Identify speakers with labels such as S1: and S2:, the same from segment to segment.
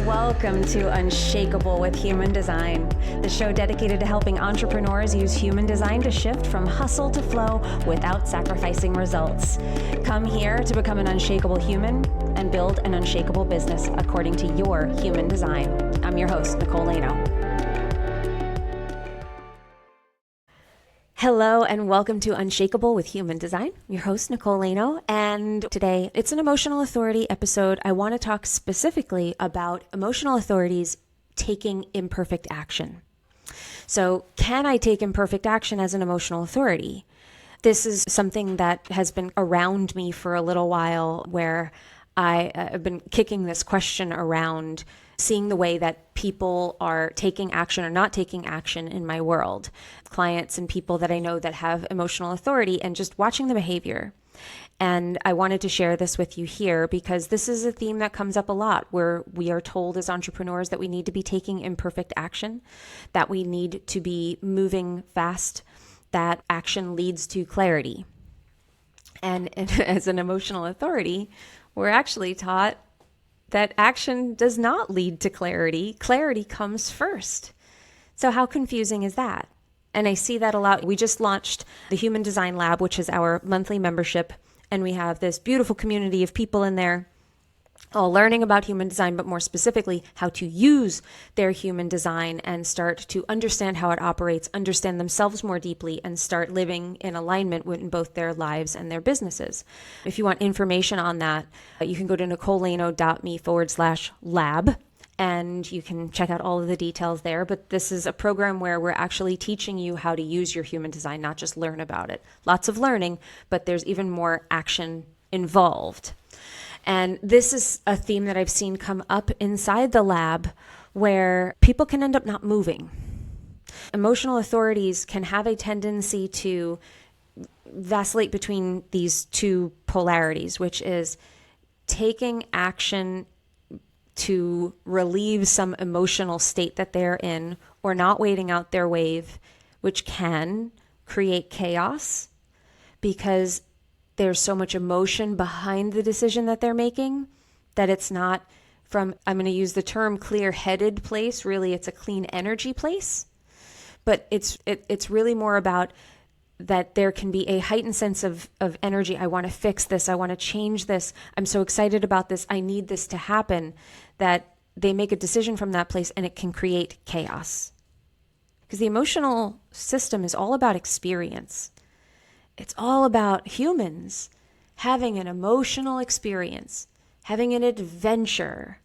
S1: Welcome to Unshakeable with Human Design, the show dedicated to helping entrepreneurs use human design to shift from hustle to flow without sacrificing results. Come here to become an unshakable human and build an unshakable business according to your human design. I'm your host, Nicole. Hello and welcome to Unshakeable with Human Design. I'm your host, Nicole, and today it's an emotional authority episode. I want to talk specifically about emotional authorities taking imperfect action. So, can I take imperfect action as an emotional authority? This is something that has been around me for a little while, where I've been kicking this question around, seeing the way that people are taking action or not taking action in my world, clients and people that I know that have emotional authority, and just watching the behavior. And I wanted to share this with you here because this is a theme that comes up a lot, where we are told as entrepreneurs that we need to be taking imperfect action, that we need to be moving fast, that action leads to clarity. And as an emotional authority, we're actually taught that action does not lead to clarity. Clarity comes first. So how confusing is that? And I see that a lot. We just launched the Human Design Lab, which is our monthly membership. And we have this beautiful community of people in there all learning about human design, but more specifically, how to use their human design and start to understand how it operates, understand themselves more deeply, and start living in alignment in both their lives and their businesses. If you want information on that, you can go to nicolelano.me/lab, and you can check out all of the details there. But this is a program where we're actually teaching you how to use your human design, not just learn about it. Lots of learning, but there's even more action involved. And this is a theme that I've seen come up inside the lab, where people can end up not moving. Emotional authorities can have a tendency to vacillate between these two polarities, which is taking action to relieve some emotional state that they're in, or not waiting out their wave, which can create chaos because there's so much emotion behind the decision that they're making that it's not from, I'm going to use the term clear-headed place. Really, it's a clean energy place. But it's really more about that there can be a heightened sense of energy. I want to fix this. I want to change this. I'm so excited about this. I need this to happen, that they make a decision from that place, and it can create chaos. Because the emotional system is all about experience. It's all about humans having an emotional experience, having an adventure,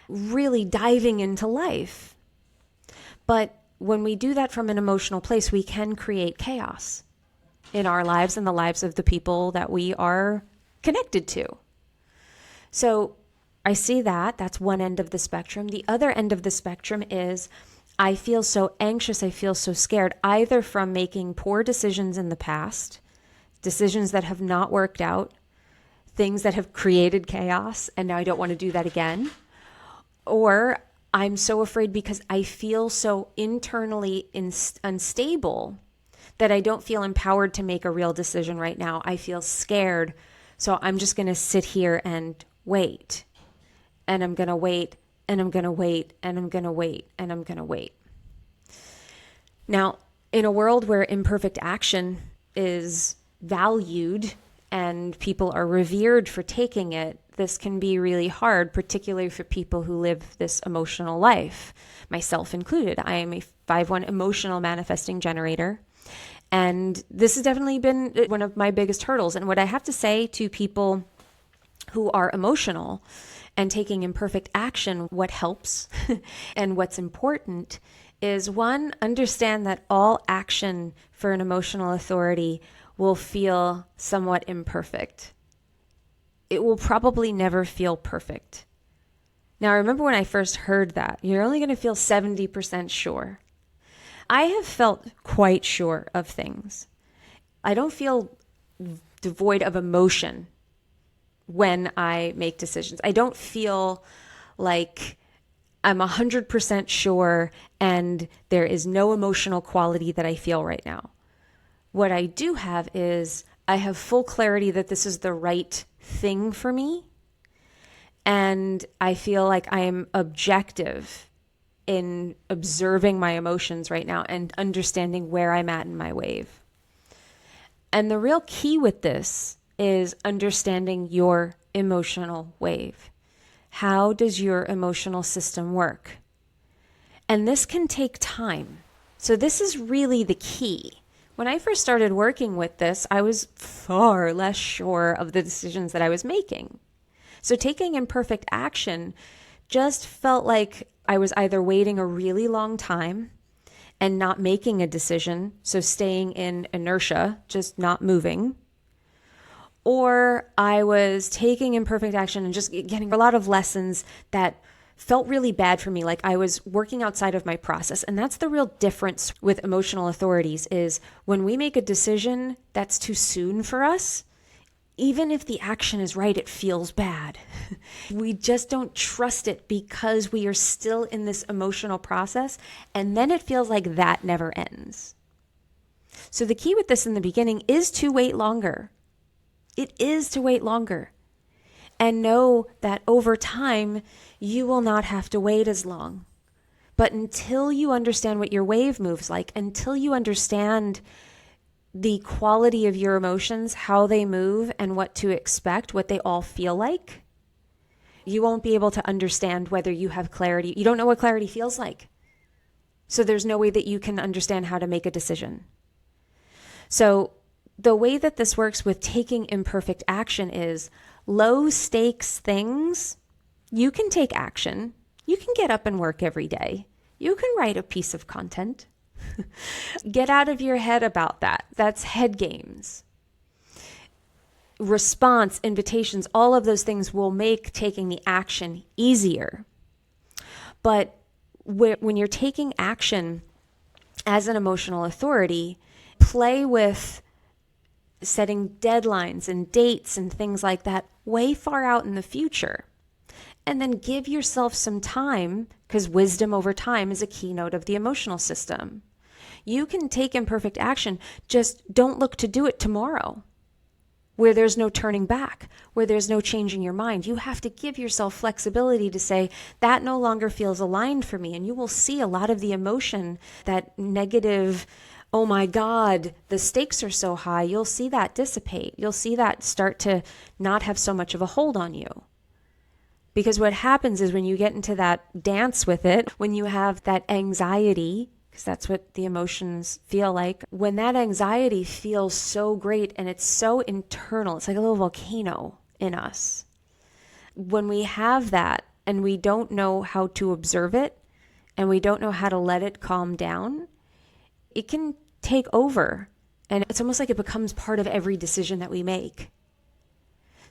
S1: really diving into life. But when we do that from an emotional place, we can create chaos in our lives and the lives of the people that we are connected to. So I see that. That's one end of the spectrum. The other end of the spectrum is, I feel so anxious, I feel so scared, either from making poor decisions in the past, decisions that have not worked out, things that have created chaos, and now I don't want to do that again. Or I'm so afraid because I feel so internally unstable that I don't feel empowered to make a real decision right now. I feel scared, so I'm just going to sit here and wait. And I'm going to wait, and I'm going to wait, and I'm going to wait, and I'm going to wait. Now, in a world where imperfect action is valued and people are revered for taking it, this can be really hard, particularly for people who live this emotional life, myself included. I am a 5/1 emotional manifesting generator, and this has definitely been one of my biggest hurdles. And what I have to say to people who are emotional and taking imperfect action, what helps and what's important is, one, understand that all action for an emotional authority will feel somewhat imperfect. It will probably never feel perfect. Now, I remember when I first heard that, you're only going to feel 70% sure. I have felt quite sure of things. I don't feel devoid of emotion when I make decisions. I don't feel like I'm 100% sure and there is no emotional quality that I feel right now. What I do have is I have full clarity that this is the right thing for me, And I feel like I am objective in observing my emotions right now and understanding where I'm at in my wave. And the real key with this is understanding your emotional wave. How does your emotional system work? And this can take time. So this is really the key. When I first started working with this, I was far less sure of the decisions that I was making. So taking imperfect action just felt like I was either waiting a really long time and not making a decision, so staying in inertia, just not moving, or I was taking imperfect action and just getting a lot of lessons that felt really bad for me, like I was working outside of my process. And that's the real difference with emotional authorities is when we make a decision that's too soon for us, even if the action is right, it feels bad. We just don't trust it because we are still in this emotional process, and then it feels like that never ends. So the key with this in the beginning is to wait longer. It is to wait longer. And know that over time, you will not have to wait as long. But until you understand what your wave moves like, until you understand the quality of your emotions, how they move, and what to expect, what they all feel like, you won't be able to understand whether you have clarity. You don't know what clarity feels like. So there's no way that you can understand how to make a decision. So the way that this works with taking imperfect action is low stakes things. You can take action. You can get up and work every day. You can write a piece of content. Get out of your head about that. That's head games. Response, invitations, all of those things will make taking the action easier. But when you're taking action as an emotional authority, play with setting deadlines and dates and things like that way far out in the future. And then give yourself some time, because wisdom over time is a keynote of the emotional system. You can take imperfect action, just don't look to do it tomorrow, where there's no turning back, where there's no changing your mind. You have to give yourself flexibility to say, that no longer feels aligned for me. And you will see a lot of the emotion, that negative, oh my God, the stakes are so high, you'll see that dissipate. You'll see that start to not have so much of a hold on you. Because what happens is when you get into that dance with it, when you have that anxiety, because that's what the emotions feel like, when that anxiety feels so great and it's so internal, it's like a little volcano in us. When we have that and we don't know how to observe it and we don't know how to let it calm down, it can take over. And it's almost like it becomes part of every decision that we make.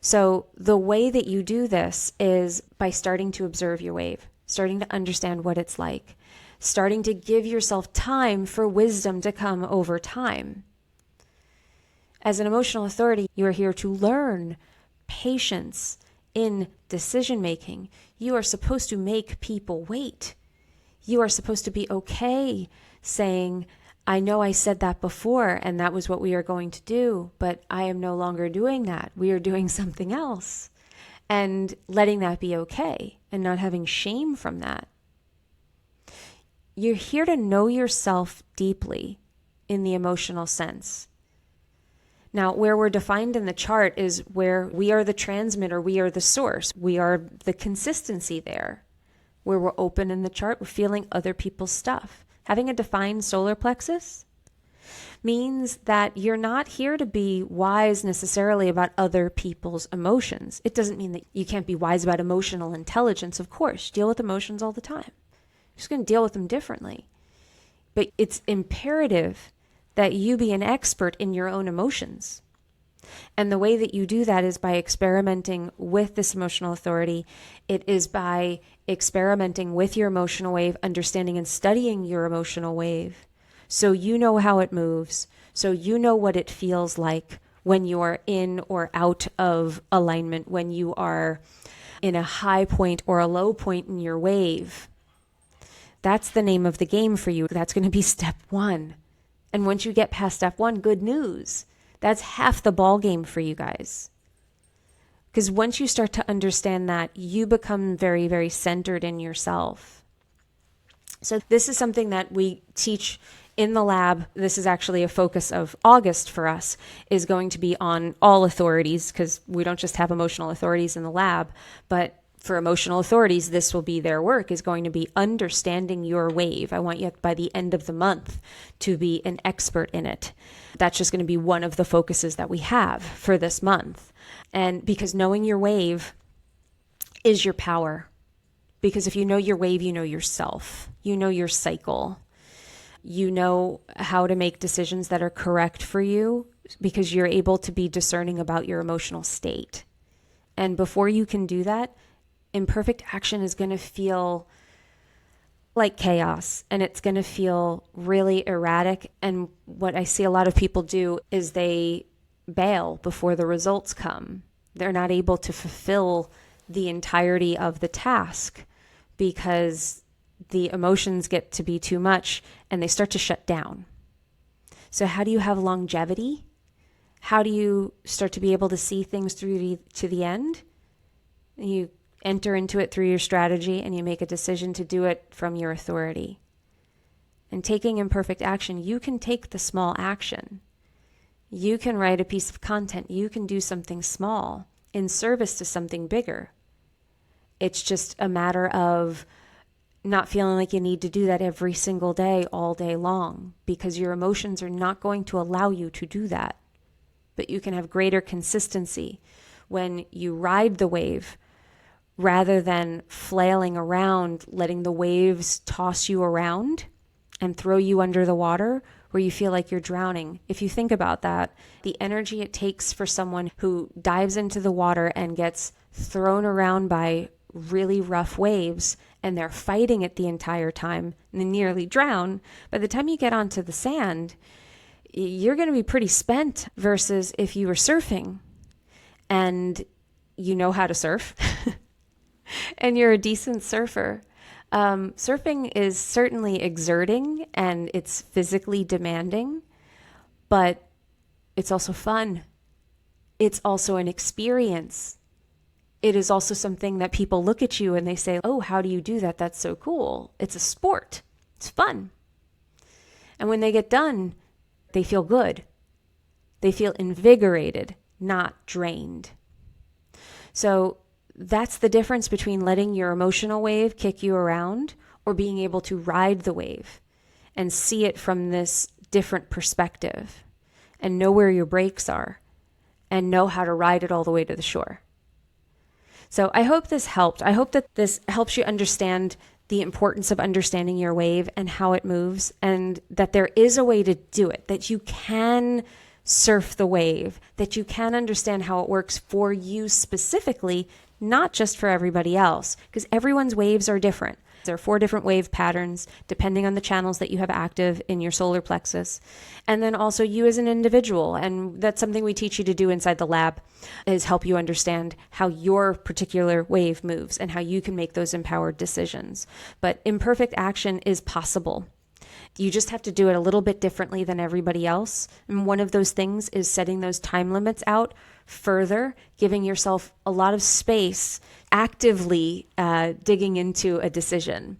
S1: So the way that you do this is by starting to observe your wave, starting to understand what it's like, starting to give yourself time for wisdom to come over time. As an emotional authority, you are here to learn patience in decision making. You are supposed to make people wait. You are supposed to be okay saying, I know I said that before and that was what we are going to do, but I am no longer doing that. We are doing something else. And letting that be okay and not having shame from that. You're here to know yourself deeply in the emotional sense. Now, where we're defined in the chart is where we are the transmitter, we are the source, we are the consistency there. Where we're open in the chart, we're feeling other people's stuff. Having a defined solar plexus means that you're not here to be wise necessarily about other people's emotions. It doesn't mean that you can't be wise about emotional intelligence. Of course, you deal with emotions all the time. You're just going to deal with them differently. But it's imperative that you be an expert in your own emotions. And the way that you do that is by experimenting with this emotional authority. It is by experimenting with your emotional wave, understanding and studying your emotional wave. So you know how it moves. So you know what it feels like when you are in or out of alignment, when you are in a high point or a low point in your wave. That's the name of the game for you. That's going to be step one. And once you get past step one, good news. That's half the ball game for you guys. Because once you start to understand that, you become very, very centered in yourself. So this is something that we teach in the lab. This is actually a focus of August for us, is going to be on all authorities, because we don't just have emotional authorities in the lab, but for emotional authorities, this will be their work, is going to be understanding your wave. I want you by the end of the month to be an expert in it. That's just going to be one of the focuses that we have for this month. And because knowing your wave is your power. Because if you know your wave, you know yourself, you know your cycle, you know how to make decisions that are correct for you, because you're able to be discerning about your emotional state. And before you can do that, imperfect action is going to feel like chaos, and it's going to feel really erratic. And what I see a lot of people do is they bail before the results come. They're not able to fulfill the entirety of the task because the emotions get to be too much and they start to shut down. So how do you have longevity? How do you start to be able to see things through to the end? You enter into it through your strategy, and you make a decision to do it from your authority. And taking imperfect action, you can take the small action. You can write a piece of content. You can do something small in service to something bigger. It's just a matter of not feeling like you need to do that every single day, all day long, because your emotions are not going to allow you to do that. But you can have greater consistency when you ride the wave rather than flailing around, letting the waves toss you around and throw you under the water where you feel like you're drowning. If you think about that, the energy it takes for someone who dives into the water and gets thrown around by really rough waves, and they're fighting it the entire time and they nearly drown, by the time you get onto the sand, you're going to be pretty spent, versus if you were surfing and you know how to surf and you're a decent surfer. Surfing is certainly exerting and it's physically demanding, but it's also fun. It's also an experience. It is also something that people look at you and they say, oh, how do you do that? That's so cool. It's a sport. It's fun. And when they get done, they feel good. They feel invigorated, not drained. So that's the difference between letting your emotional wave kick you around or being able to ride the wave and see it from this different perspective and know where your brakes are and know how to ride it all the way to the shore. So I hope this helped. I hope that this helps you understand the importance of understanding your wave and how it moves, and that there is a way to do it, that you can surf the wave, that you can understand how it works for you specifically, not just for everybody else, because everyone's waves are different. There are 4 different wave patterns depending on the channels that you have active in your solar plexus. And then also you as an individual. And that's something we teach you to do inside the lab, is help you understand how your particular wave moves and how you can make those empowered decisions. But imperfect action is possible. You just have to do it a little bit differently than everybody else. And one of those things is setting those time limits out further, giving yourself a lot of space, actively digging into a decision.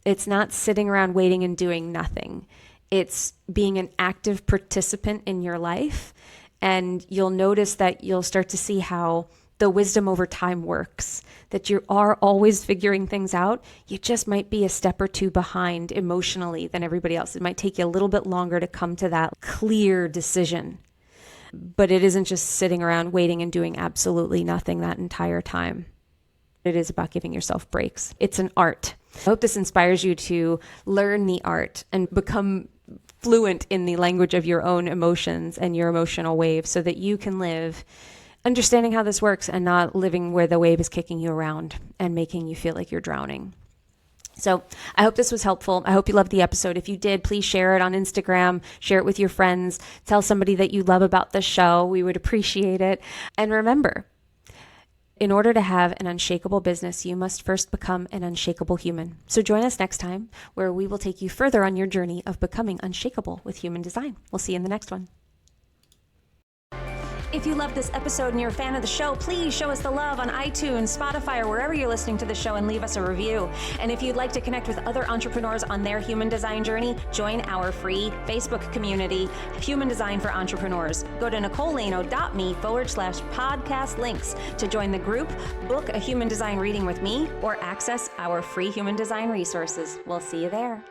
S1: It's not sitting around waiting and doing nothing. It's being an active participant in your life. And you'll notice that you'll start to see how the wisdom over time works, that you are always figuring things out. You just might be a step or 2 behind emotionally than everybody else. It might take you a little bit longer to come to that clear decision. But it isn't just sitting around waiting and doing absolutely nothing that entire time. It is about giving yourself breaks. It's an art. I hope this inspires you to learn the art and become fluent in the language of your own emotions and your emotional wave, so that you can live understanding how this works and not living where the wave is kicking you around and making you feel like you're drowning. So I hope this was helpful. I hope you loved the episode. If you did, please share it on Instagram, share it with your friends, tell somebody that you love about the show. We would appreciate it. And remember, in order to have an unshakable business, you must first become an unshakable human. So join us next time, where we will take you further on your journey of becoming unshakable with human design. We'll see you in the next one. If you love this episode and you're a fan of the show, please show us the love on iTunes, Spotify, or wherever you're listening to the show and leave us a review. And if you'd like to connect with other entrepreneurs on their human design journey, join our free Facebook community, Human Design for Entrepreneurs. Go to nicolelano.me/podcast links to join the group, book a human design reading with me, or access our free human design resources. We'll see you there.